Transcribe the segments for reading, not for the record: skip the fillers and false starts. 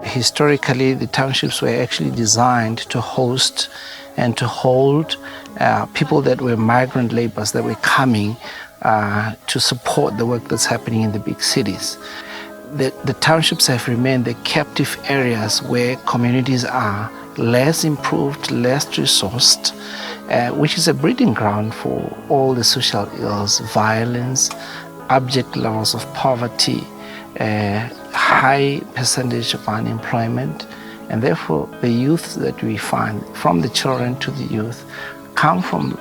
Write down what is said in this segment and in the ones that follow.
Historically, the townships were actually designed to host and to hold people that were migrant laborers that were coming to support the work that's happening in the big cities. The townships have remained the captive areas where communities are less improved, less resourced, which is a breeding ground for all the social ills, violence, abject levels of poverty, high percentage of unemployment, and therefore the youth that we find, from the children to the youth, come from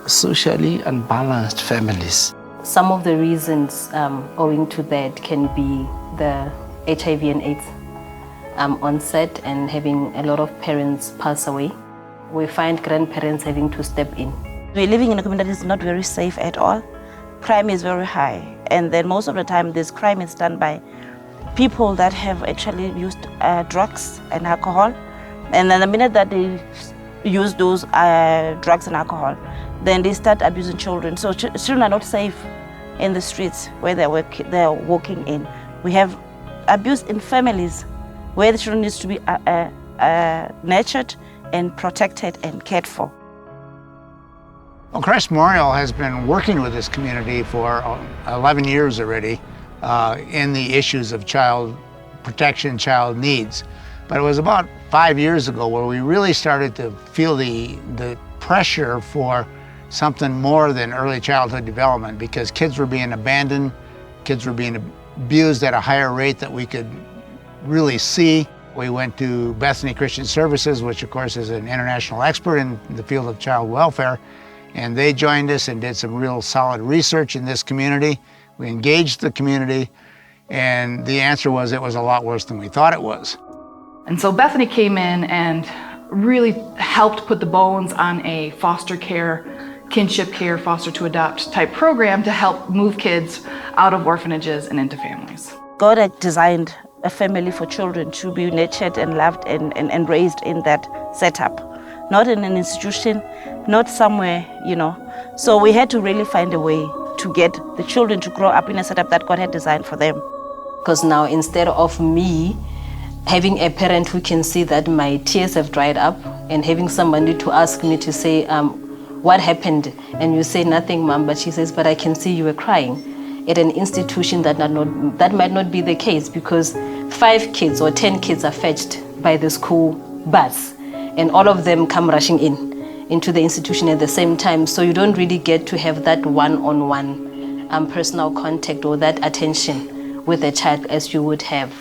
socially unbalanced families. Some of the reasons owing to that can be the HIV and AIDS onset and having a lot of parents pass away. We find grandparents having to step in. We're living in a community that's not very safe at all. Crime is very high, and then most of the time this crime is done by people that have actually used drugs and alcohol, and then the minute that they use those drugs and alcohol, then they start abusing children. So children are not safe in the streets where they're walking in. We have abuse in families where the children needs to be nurtured and protected and cared for. Well, Christ Memorial has been working with this community for 11 years already in the issues of child protection, child needs. But it was about 5 years ago where we really started to feel the pressure for something more than early childhood development, because kids were being abandoned, kids were being abused at a higher rate that we could really see. We went to Bethany Christian Services, which of course is an international expert in the field of child welfare, and they joined us and did some real solid research in this community. We engaged the community, and the answer was it was a lot worse than we thought it was. And so Bethany came in and really helped put the bones on a foster care, kinship care, foster to adopt type program to help move kids out of orphanages and into families. God had designed a family for children to be nurtured and loved and raised in that setup, not in an institution, not somewhere, So we had to really find a way to get the children to grow up in a setup that God had designed for them. Because now, instead of me having a parent who can see that my tears have dried up and having somebody to ask me to say, what happened? And you say, nothing, Mom, but she says, but I can see you were crying. At an institution that might not be the case, because 5 kids or 10 kids are fetched by the school bus, and all of them come rushing into the institution at the same time. So you don't really get to have that one-on-one personal contact or that attention with the child as you would have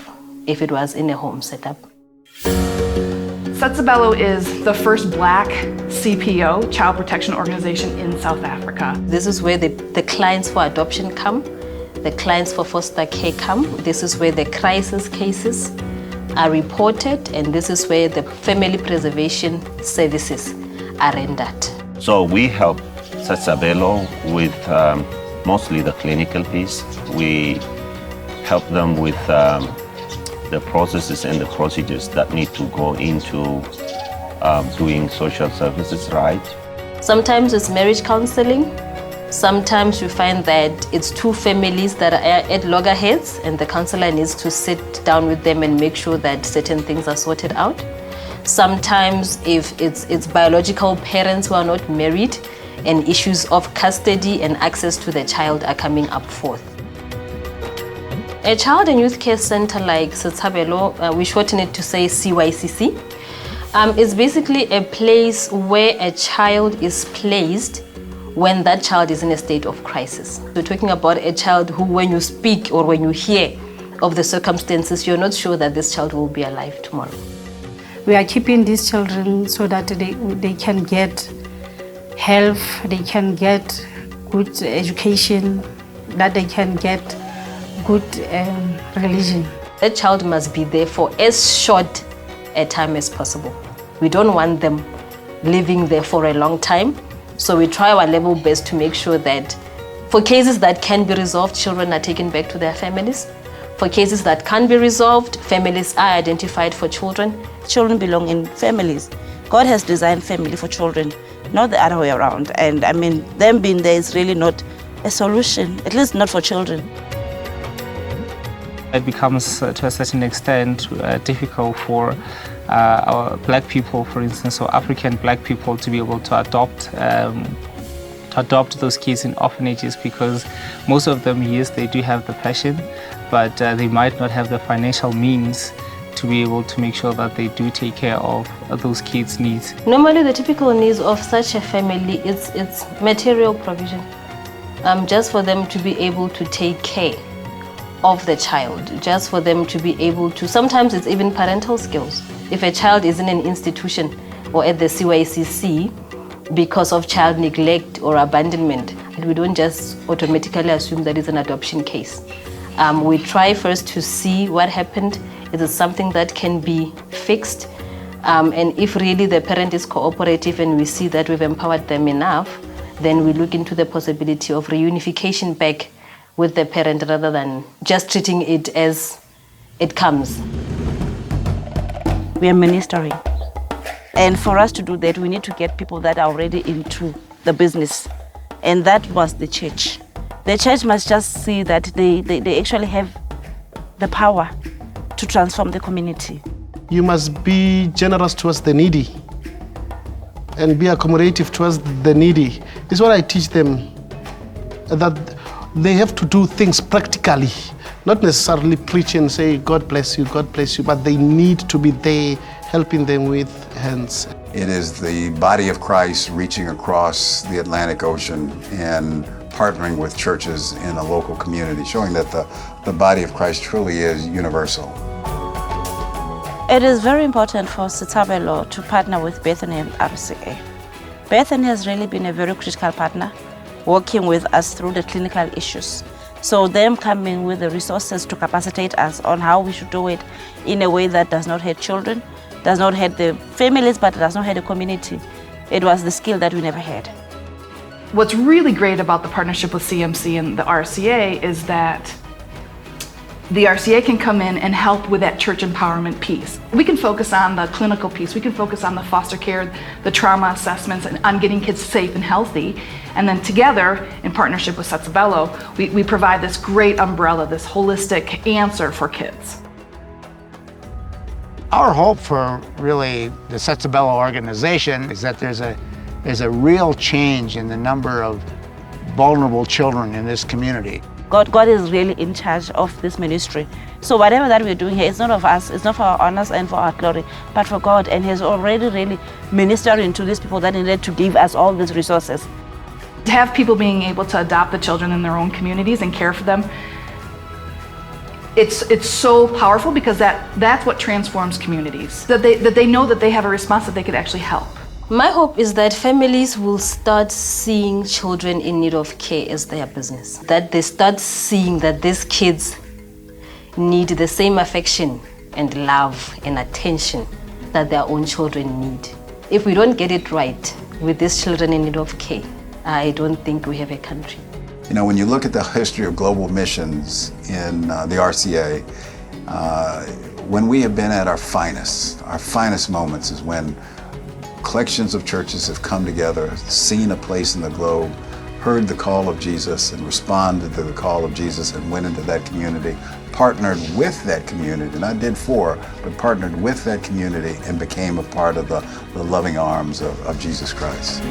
if it was in a home setup. Setsabelo is the first Black CPO, child protection organization in South Africa. This is where the clients for adoption come, the clients for foster care come. This is where the crisis cases are reported, and this is where the family preservation services are rendered. So we help Setsabelo with mostly the clinical piece. We help them with the processes and the procedures that need to go into doing social services right. Sometimes it's marriage counseling. Sometimes you find that it's 2 families that are at loggerheads, and the counselor needs to sit down with them and make sure that certain things are sorted out. Sometimes if it's biological parents who are not married, and issues of custody and access to the child are coming up forth. A child and youth care center like Setsabelo, we shorten it to say CYCC, is basically a place where a child is placed when that child is in a state of crisis. We're talking about a child who, when you speak or when you hear of the circumstances, you're not sure that this child will be alive tomorrow. We are keeping these children so that they can get health, they can get good education, that they can get good religion. That child must be there for as short a time as possible. We don't want them living there for a long time. So we try our level best to make sure that for cases that can be resolved, children are taken back to their families. For cases that can't be resolved, families are identified for children. Children belong in families. God has designed family for children, not the other way around. And I mean, them being there is really not a solution, at least not for children. It becomes, to a certain extent, difficult for our black people, for instance, or African black people to be able to adopt those kids in orphanages, because most of them, yes, they do have the passion, but they might not have the financial means to be able to make sure that they do take care of those kids' needs. Normally, the typical needs of such a family is material provision, just for them to be able to take care of the child, just for them to be able to, sometimes it's even parental skills. If a child is in an institution or at the CYCC because of child neglect or abandonment, we don't just automatically assume that it's an adoption case. We try first to see what happened. Is it something that can be fixed? And if really the parent is cooperative and we see that we've empowered them enough, then we look into the possibility of reunification back with the parent rather than just treating it as it comes. We are ministering. And for us to do that, we need to get people that are already into the business. And that was the church. The church must just see that they actually have the power to transform the community. You must be generous towards the needy and be accommodative towards the needy. This is what I teach them, that they have to do things practically, not necessarily preach and say, God bless you, but they need to be there helping them with hands. It is the body of Christ reaching across the Atlantic Ocean and partnering with churches in a local community, showing that the body of Christ truly is universal. It is very important for Setabelo to partner with Bethany and RCA. Bethany has really been a very critical partner, working with us through the clinical issues. So them coming with the resources to capacitate us on how we should do it in a way that does not hurt children, does not hurt the families, but does not hurt the community. It was the skill that we never had. What's really great about the partnership with CMC and the RCA is that the RCA can come in and help with that church empowerment piece. We can focus on the clinical piece, we can focus on the foster care, the trauma assessments, and on getting kids safe and healthy. And then together, in partnership with Setabelo, we provide this great umbrella, this holistic answer for kids. Our hope for really the Setabelo organization is that there's a real change in the number of vulnerable children in this community. God is really in charge of this ministry. So whatever that we're doing here, it's not of us, it's not for our honors and for our glory, but for God. And He's already really ministering to these people that needed to give us all these resources. To have people being able to adopt the children in their own communities and care for them, it's so powerful, because that's what transforms communities. That they know that they have a response, that they could actually help. My hope is that families will start seeing children in need of care as their business. That they start seeing that these kids need the same affection and love and attention that their own children need. If we don't get it right with these children in need of care, I don't think we have a country. You know, when you look at the history of global missions in the RCA, when we have been at our finest moments is when collections of churches have come together, seen a place in the globe, heard the call of Jesus and responded to the call of Jesus and went into that community, partnered with that community, not did for, but partnered with that community and became a part of the loving arms of Jesus Christ.